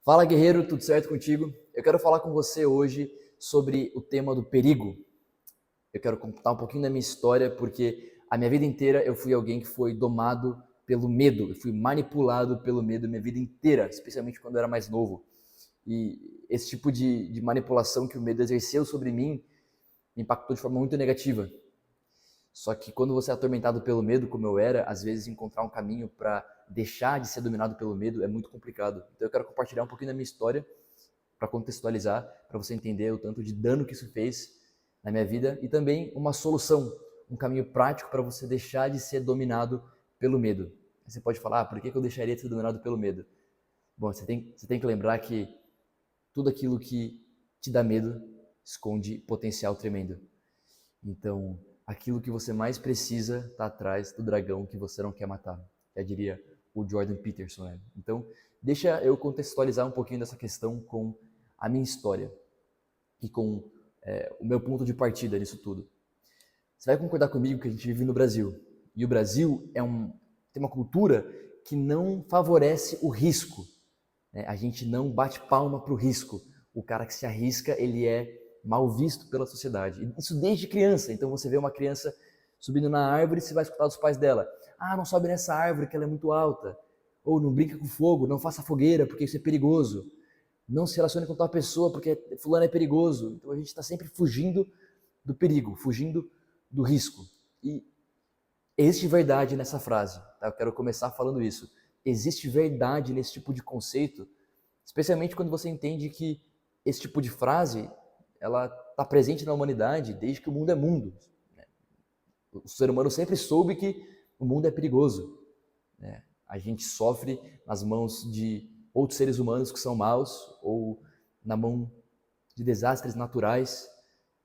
Fala guerreiro, tudo certo contigo? Eu quero falar com você hoje sobre o tema do perigo. Eu quero contar um pouquinho da minha história, porque a minha vida inteira eu fui alguém que foi domado pelo medo, eu fui manipulado pelo medo a minha vida inteira, especialmente quando eu era mais novo. E esse tipo de manipulação que o medo exerceu sobre mim me impactou de forma muito negativa. Só que quando você é atormentado pelo medo, como eu era, às vezes encontrar um caminho para deixar de ser dominado pelo medo é muito complicado. Então eu quero compartilhar um pouquinho da minha história para contextualizar, para você entender o tanto de dano que isso fez na minha vida e também uma solução, um caminho prático para você deixar de ser dominado pelo medo. Você pode falar, por que eu deixaria de ser dominado pelo medo? Bom, você tem que lembrar que tudo aquilo que te dá medo esconde potencial tremendo. Então, aquilo que você mais precisa está atrás do dragão que você não quer matar. Já diria o Jordan Peterson. Né? Então, deixa eu contextualizar um pouquinho dessa questão com a minha história e com o meu ponto de partida nisso tudo. Você vai concordar comigo que a gente vive no Brasil. E o Brasil tem uma cultura que não favorece o risco. Né? A gente não bate palma para o risco. O cara que se arrisca, ele é mal visto pela sociedade. Isso desde criança. Então você vê uma criança subindo na árvore, você vai escutar dos pais dela: ah, não sobe nessa árvore que ela é muito alta. Ou não brinca com fogo, não faça fogueira porque isso é perigoso. Não se relacione com tal pessoa porque fulano é perigoso. Então a gente está sempre fugindo do perigo, fugindo do risco. E existe verdade nessa frase. Tá? Eu quero começar falando isso. Existe verdade nesse tipo de conceito, especialmente quando você entende que esse tipo de frase ela está presente na humanidade desde que o mundo é mundo. O ser humano sempre soube que o mundo é perigoso. Né? A gente sofre nas mãos de outros seres humanos que são maus ou na mão de desastres naturais.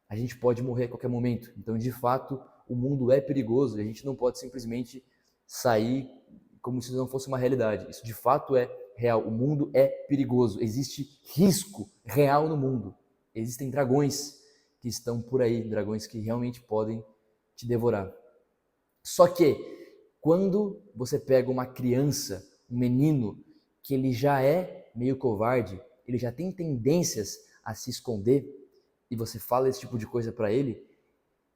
A gente pode morrer a qualquer momento. Então, de fato, o mundo é perigoso e a gente não pode simplesmente sair como se isso não fosse uma realidade. Isso de fato é real. O mundo é perigoso. Existe risco real no mundo. Existem dragões que estão por aí, dragões que realmente podem te devorar. Só que quando você pega uma criança, um menino, que ele já é meio covarde, ele já tem tendências a se esconder, e você fala esse tipo de coisa para ele,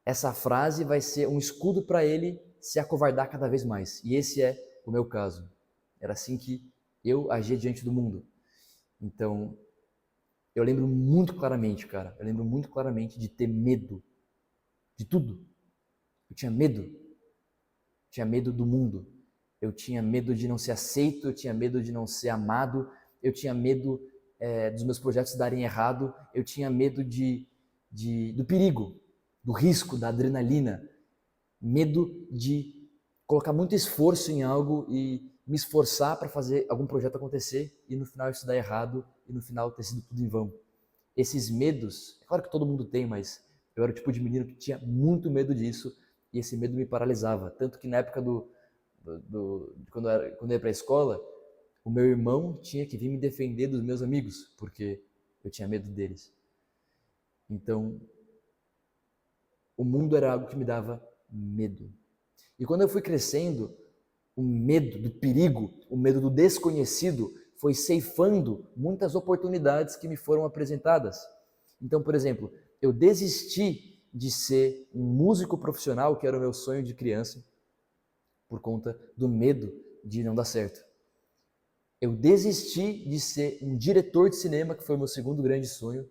essa frase vai ser um escudo para ele se acovardar cada vez mais. E esse é o meu caso. Era assim que eu agia diante do mundo. Então, eu lembro muito claramente, cara, eu lembro muito claramente de ter medo de tudo. Eu tinha medo. Tinha medo do mundo. Eu tinha medo de não ser aceito, eu tinha medo de não ser amado, eu tinha medo dos meus projetos darem errado, eu tinha medo do perigo, do risco, da adrenalina, medo de colocar muito esforço em algo e me esforçar para fazer algum projeto acontecer e no final isso dar errado e no final ter sido tudo em vão. Esses medos, é claro que todo mundo tem, mas eu era o tipo de menino que tinha muito medo disso e esse medo me paralisava. Tanto que na época quando eu ia para a escola, o meu irmão tinha que vir me defender dos meus amigos, porque eu tinha medo deles. Então, o mundo era algo que me dava medo. E quando eu fui crescendo, o medo do perigo, o medo do desconhecido, foi ceifando muitas oportunidades que me foram apresentadas. Então, por exemplo, eu desisti de ser um músico profissional, que era o meu sonho de criança, por conta do medo de não dar certo. Eu desisti de ser um diretor de cinema, que foi o meu segundo grande sonho,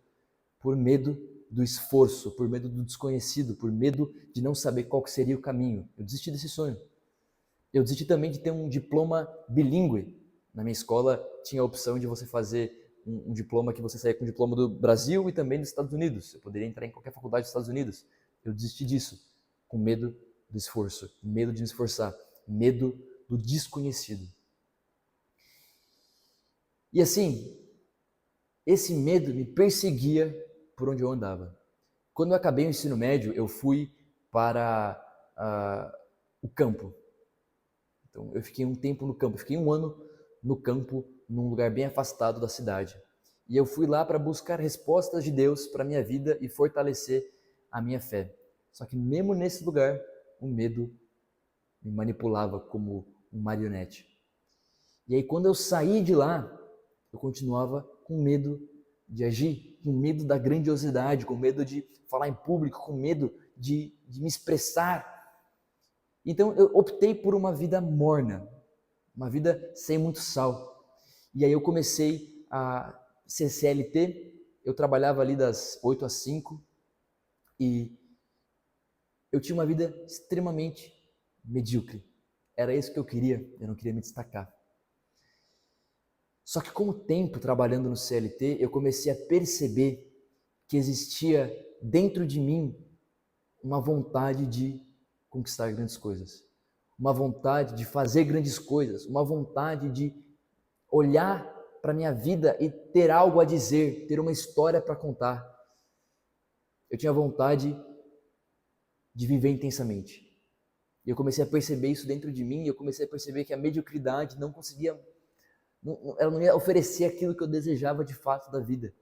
por medo do esforço, por medo do desconhecido, por medo de não saber qual seria o caminho. Eu desisti desse sonho. Eu desisti também de ter um diploma bilíngue. Na minha escola tinha a opção de você fazer um diploma que você saía com o diploma do Brasil e também dos Estados Unidos. Eu poderia entrar em qualquer faculdade dos Estados Unidos. Eu desisti disso, com medo do esforço, medo de me esforçar, medo do desconhecido. E assim, esse medo me perseguia por onde eu andava. Quando eu acabei o ensino médio, eu fui para o campo. Então, eu fiquei um tempo no campo, fiquei um ano no campo, num lugar bem afastado da cidade. E eu fui lá para buscar respostas de Deus para a minha vida e fortalecer a minha fé. Só que mesmo nesse lugar, o medo me manipulava como um marionete. E aí quando eu saí de lá, Eu continuava com medo de agir, com medo da grandiosidade, com medo de falar em público, com medo de me expressar. Então eu optei por uma vida morna, uma vida sem muito sal. E aí eu comecei a ser CLT, eu trabalhava ali das 8 às 5 e eu tinha uma vida extremamente medíocre. Era isso que eu não queria me destacar. Só que com o tempo trabalhando no CLT, eu comecei a perceber que existia dentro de mim uma vontade de conquistar grandes coisas, uma vontade de fazer grandes coisas, uma vontade de olhar para a minha vida e ter algo a dizer, ter uma história para contar. Eu tinha vontade de viver intensamente. E eu comecei a perceber isso dentro de mim, e eu comecei a perceber que a mediocridade não conseguia, ela não ia oferecer aquilo que eu desejava de fato da vida.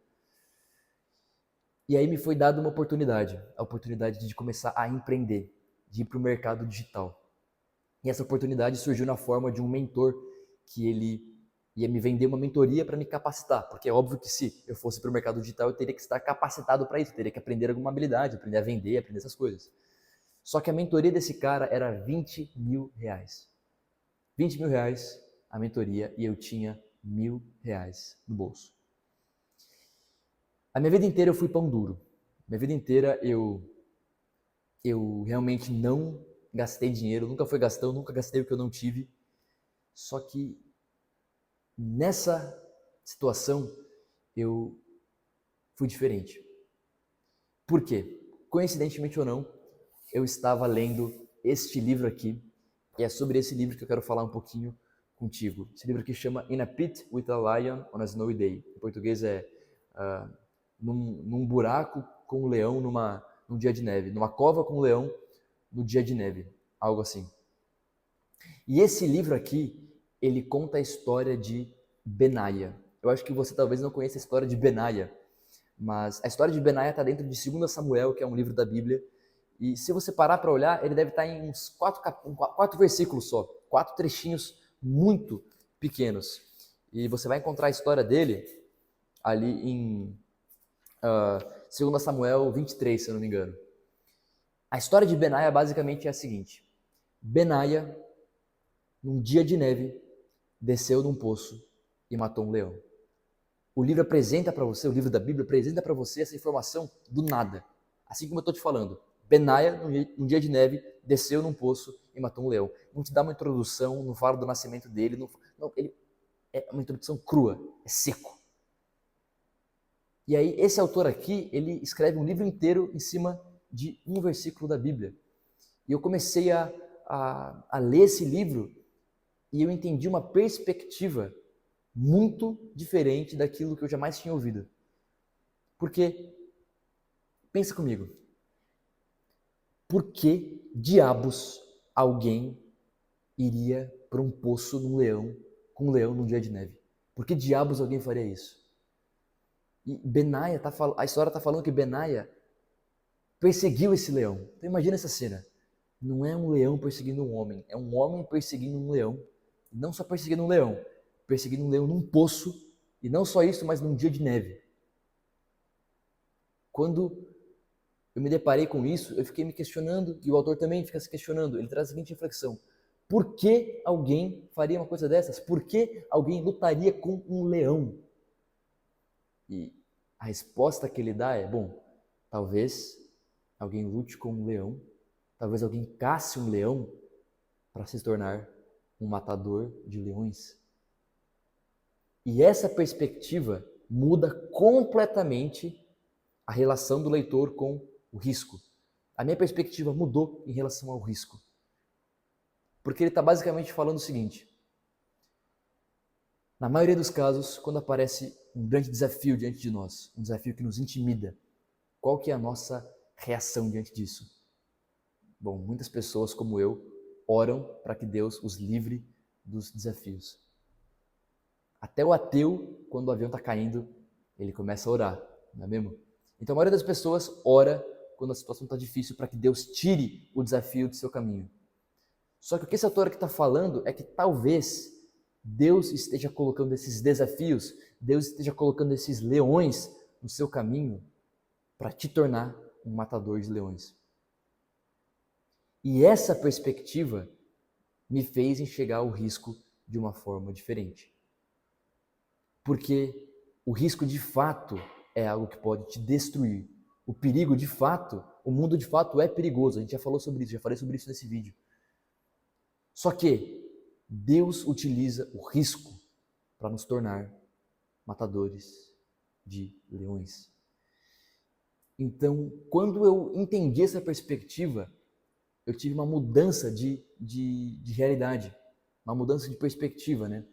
E aí me foi dada uma oportunidade, a oportunidade de começar a empreender, de ir para o mercado digital. E essa oportunidade surgiu na forma de um mentor que ele ia me vender uma mentoria para me capacitar, porque é óbvio que se eu fosse para o mercado digital eu teria que estar capacitado para isso, teria que aprender alguma habilidade, aprender a vender, aprender essas coisas. Só que a mentoria desse cara era 20 mil reais. 20 mil reais a mentoria e eu tinha R$1.000 no bolso. A minha vida inteira eu fui pão duro. Minha vida inteira eu realmente não gastei dinheiro, nunca fui gastão, nunca gastei o que eu não tive. Só que nessa situação eu fui diferente. Por quê? Coincidentemente ou não, eu estava lendo este livro aqui, e é sobre esse livro que eu quero falar um pouquinho contigo. Esse livro aqui chama In a Pit with a Lion on a Snowy Day. Em português é num buraco com um leão num dia de neve, numa cova com um leão no dia de neve, algo assim. E esse livro aqui, ele conta a história de Benaia. Eu acho que você talvez não conheça a história de Benaia, mas a história de Benaia está dentro de 2 Samuel, que é um livro da Bíblia, e se você parar para olhar, ele deve estar em uns 4 versículos só, 4 trechinhos muito pequenos. E você vai encontrar a história dele ali em 2 Samuel 23, se eu não me engano. A história de Benaia basicamente é a seguinte: Benaia, num dia de neve, desceu num poço e matou um leão. O livro apresenta para você, o livro da Bíblia apresenta para você essa informação do nada. Assim como eu estou te falando. Benaia, num dia de neve, desceu num poço e matou um leão. Não te dá uma introdução, não fala do nascimento dele, ele é uma introdução crua, é seco. E aí, esse autor aqui, ele escreve um livro inteiro em cima de um versículo da Bíblia. E eu comecei a ler esse livro e eu entendi uma perspectiva muito diferente daquilo que eu jamais tinha ouvido. Porque, pensa comigo, por que diabos alguém iria para um poço com um leão num dia de neve? Por que diabos alguém faria isso? E Benaia, a história está falando que Benaia perseguiu esse leão. Então imagina essa cena. Não é um leão perseguindo um homem, é um homem perseguindo um leão. E não só perseguindo um leão num poço, e não só isso, mas num dia de neve. Quando eu me deparei com isso, eu fiquei me questionando, e o autor também fica se questionando. Ele traz a seguinte reflexão: por que alguém faria uma coisa dessas? Por que alguém lutaria com um leão? E a resposta que ele dá é: bom, talvez alguém lute com um leão, talvez alguém casse um leão para se tornar um matador de leões. E essa perspectiva muda completamente a relação do leitor com o risco. A minha perspectiva mudou em relação ao risco. Porque ele está basicamente falando o seguinte: na maioria dos casos, quando aparece um grande desafio diante de nós, um desafio que nos intimida, qual que é a nossa reação diante disso? Bom, muitas pessoas como eu oram para que Deus os livre dos desafios. Até o ateu, quando o avião está caindo, ele começa a orar, não é mesmo? Então a maioria das pessoas ora quando a situação está difícil para que Deus tire o desafio do seu caminho. Só que o que esse autor aqui está falando é que talvez Deus esteja colocando esses desafios Deus esteja colocando esses leões no seu caminho para te tornar um matador de leões. E essa perspectiva me fez enxergar o risco de uma forma diferente. Porque o risco de fato é algo que pode te destruir. O perigo de fato, o mundo de fato é perigoso. A gente já falou sobre isso, já falei sobre isso nesse vídeo. Só que Deus utiliza o risco para nos tornar matadores de leões. Então, quando eu entendi essa perspectiva, eu tive uma mudança de realidade, uma mudança de perspectiva, né?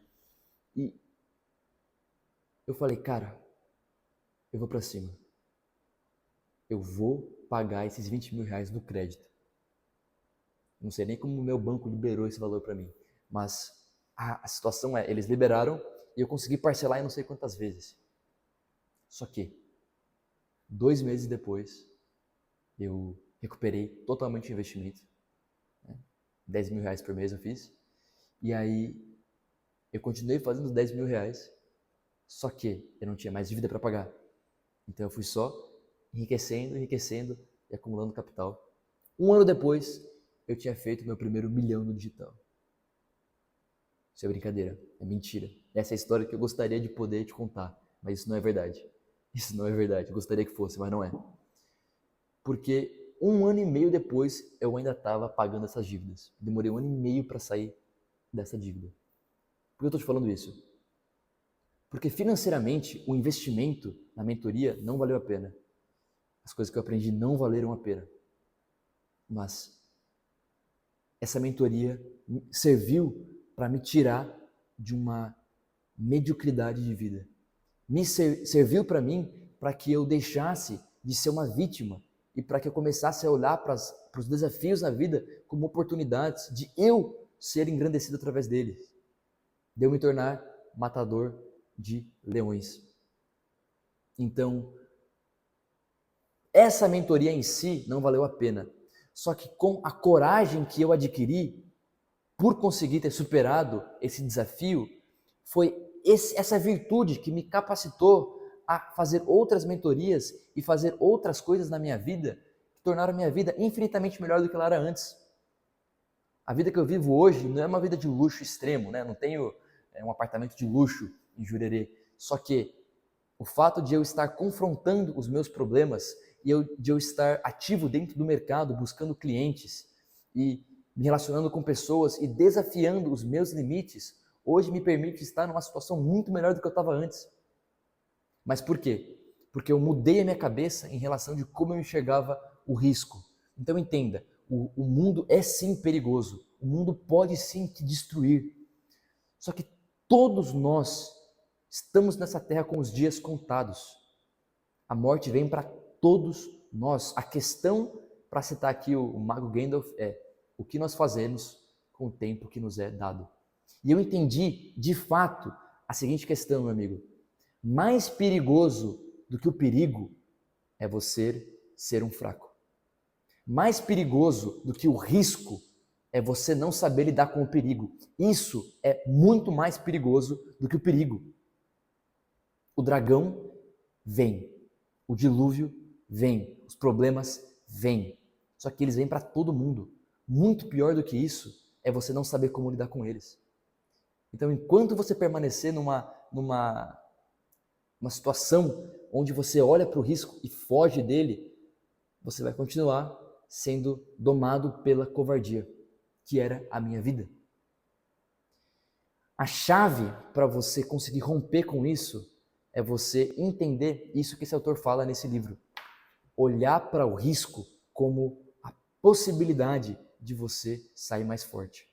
E eu falei, cara, eu vou para cima. Eu vou pagar esses 20 mil reais no crédito. Não sei nem como o meu banco liberou esse valor para mim, mas a situação é, eles liberaram e eu consegui parcelar em não sei quantas vezes. Só que 2 meses depois, eu recuperei totalmente o investimento. 10 mil reais por mês eu fiz. E aí, eu continuei fazendo os 10 mil reais, só que eu não tinha mais dívida para pagar. Então eu fui só enriquecendo, enriquecendo e acumulando capital. 1 ano depois, eu tinha feito meu primeiro milhão no digital. Isso é brincadeira, é mentira. Essa é a história que eu gostaria de poder te contar, mas isso não é verdade. Isso não é verdade, eu gostaria que fosse, mas não é. Porque 1 ano e meio depois, eu ainda estava pagando essas dívidas. Demorei 1 ano e meio para sair dessa dívida. Por que eu estou te falando isso? Porque financeiramente, o investimento na mentoria não valeu a pena. As coisas que eu aprendi não valeram a pena. Mas essa mentoria serviu para me tirar de uma mediocridade de vida. Serviu para mim para que eu deixasse de ser uma vítima e para que eu começasse a olhar para os desafios na vida como oportunidades de eu ser engrandecido através deles, de eu me tornar matador de leões. Então, essa mentoria em si não valeu a pena. Só que com a coragem que eu adquiri por conseguir ter superado esse desafio, foi essa virtude que me capacitou a fazer outras mentorias e fazer outras coisas na minha vida que tornaram a minha vida infinitamente melhor do que ela era antes. A vida que eu vivo hoje não é uma vida de luxo extremo, né? Não tenho um apartamento de luxo em Jurerê. Só que o fato de eu estar confrontando os meus problemas e de eu estar ativo dentro do mercado, buscando clientes e me relacionando com pessoas e desafiando os meus limites, hoje me permite estar numa situação muito melhor do que eu estava antes. Mas por quê? Porque eu mudei a minha cabeça em relação de como eu enxergava o risco. Então entenda, o mundo é sim perigoso, o mundo pode sim te destruir. Só que todos nós estamos nessa terra com os dias contados. A morte vem para todos nós. A questão, para citar aqui o mago Gandalf, é o que nós fazemos com o tempo que nos é dado. E eu entendi, de fato, a seguinte questão, meu amigo. Mais perigoso do que o perigo é você ser um fraco. Mais perigoso do que o risco é você não saber lidar com o perigo. Isso é muito mais perigoso do que o perigo. O dragão vem, o dilúvio vem, os problemas vêm. Só que eles vêm para todo mundo. Muito pior do que isso é você não saber como lidar com eles. Então, enquanto você permanecer numa situação onde você olha para o risco e foge dele, você vai continuar sendo domado pela covardia, que era a minha vida. A chave para você conseguir romper com isso é você entender isso que esse autor fala nesse livro. Olhar para o risco como a possibilidade de você sair mais forte.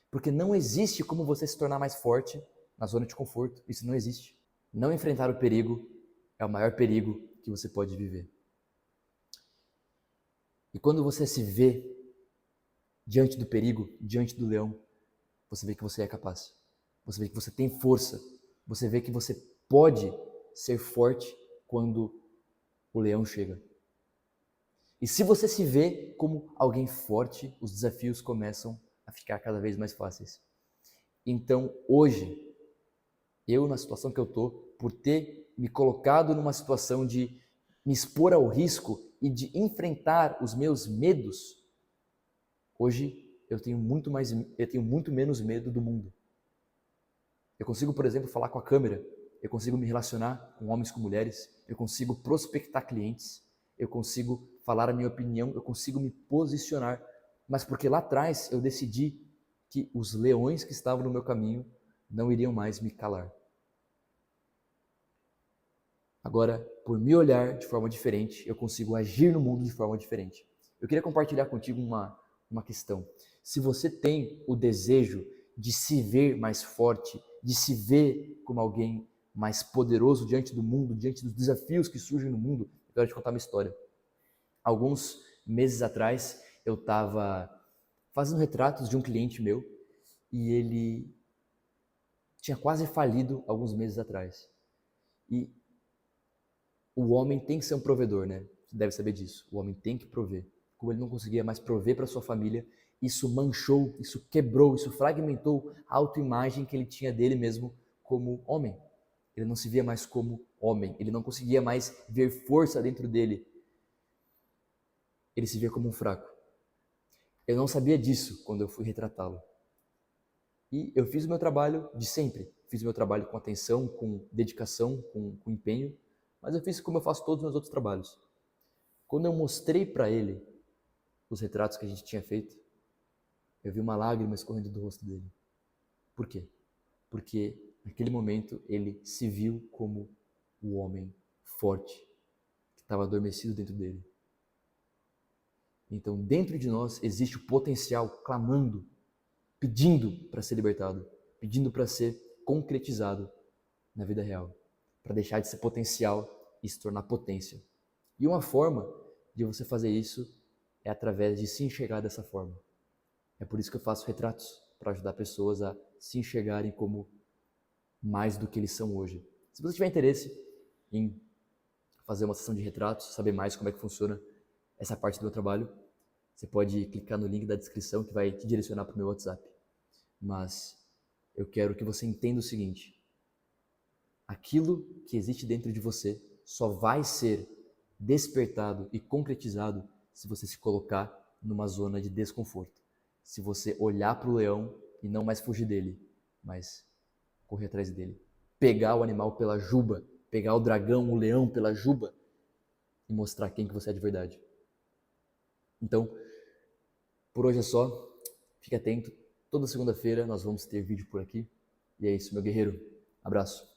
Porque não existe como você se tornar mais forte na zona de conforto. Isso não existe. Não enfrentar o perigo é o maior perigo que você pode viver. E quando você se vê diante do perigo, diante do leão, você vê que você é capaz. Você vê que você tem força. Você vê que você pode ser forte quando o leão chega. E se você se vê como alguém forte, os desafios começam a ficar cada vez mais fáceis. Então, hoje, Eu, na situação que eu tô, por ter me colocado numa situação de me expor ao risco e de enfrentar os meus medos, hoje eu tenho muito menos medo do mundo. Eu consigo, por exemplo, falar com a câmera, eu consigo me relacionar com homens, com mulheres, eu consigo prospectar clientes, eu consigo falar a minha opinião, eu consigo me posicionar, mas porque lá atrás eu decidi que os leões que estavam no meu caminho não iriam mais me calar. Agora, por me olhar de forma diferente, eu consigo agir no mundo de forma diferente. Eu queria compartilhar contigo uma questão. Se você tem o desejo de se ver mais forte, de se ver como alguém mais poderoso diante do mundo, diante dos desafios que surgem no mundo, eu quero te contar uma história. Alguns meses atrás, eu estava fazendo retratos de um cliente meu e ele tinha quase falido alguns meses atrás. E o homem tem que ser um provedor, né? Você deve saber disso. O homem tem que prover. Como ele não conseguia mais prover para sua família, isso manchou, isso quebrou, isso fragmentou a autoimagem que ele tinha dele mesmo como homem. Ele não se via mais como homem, ele não conseguia mais ver força dentro dele. Ele se via como um fraco. Eu não sabia disso quando eu fui retratá-lo. E eu fiz o meu trabalho de sempre. Fiz o meu trabalho com atenção, com dedicação, com empenho, mas eu fiz como eu faço todos os meus outros trabalhos. Quando eu mostrei para ele os retratos que a gente tinha feito, eu vi uma lágrima escorrendo do rosto dele. Por quê? Porque naquele momento ele se viu como o homem forte que estava adormecido dentro dele. Então, dentro de nós existe o potencial clamando, pedindo para ser libertado, pedindo para ser concretizado na vida real, para deixar de ser potencial e se tornar potência. E uma forma de você fazer isso é através de se enxergar dessa forma. É por isso que eu faço retratos, para ajudar pessoas a se enxergarem como mais do que eles são hoje. Se você tiver interesse em fazer uma sessão de retratos, saber mais como é que funciona essa parte do meu trabalho, você pode clicar no link da descrição que vai te direcionar para o meu WhatsApp. Mas eu quero que você entenda o seguinte: aquilo que existe dentro de você só vai ser despertado e concretizado se você se colocar numa zona de desconforto. Se você olhar para o leão e não mais fugir dele, mas correr atrás dele. Pegar o animal pela juba, pegar o dragão, o leão pela juba e mostrar quem que você é de verdade. Então, por hoje é só. Fique atento. Toda segunda-feira nós vamos ter vídeo por aqui. E é isso, meu guerreiro. Abraço.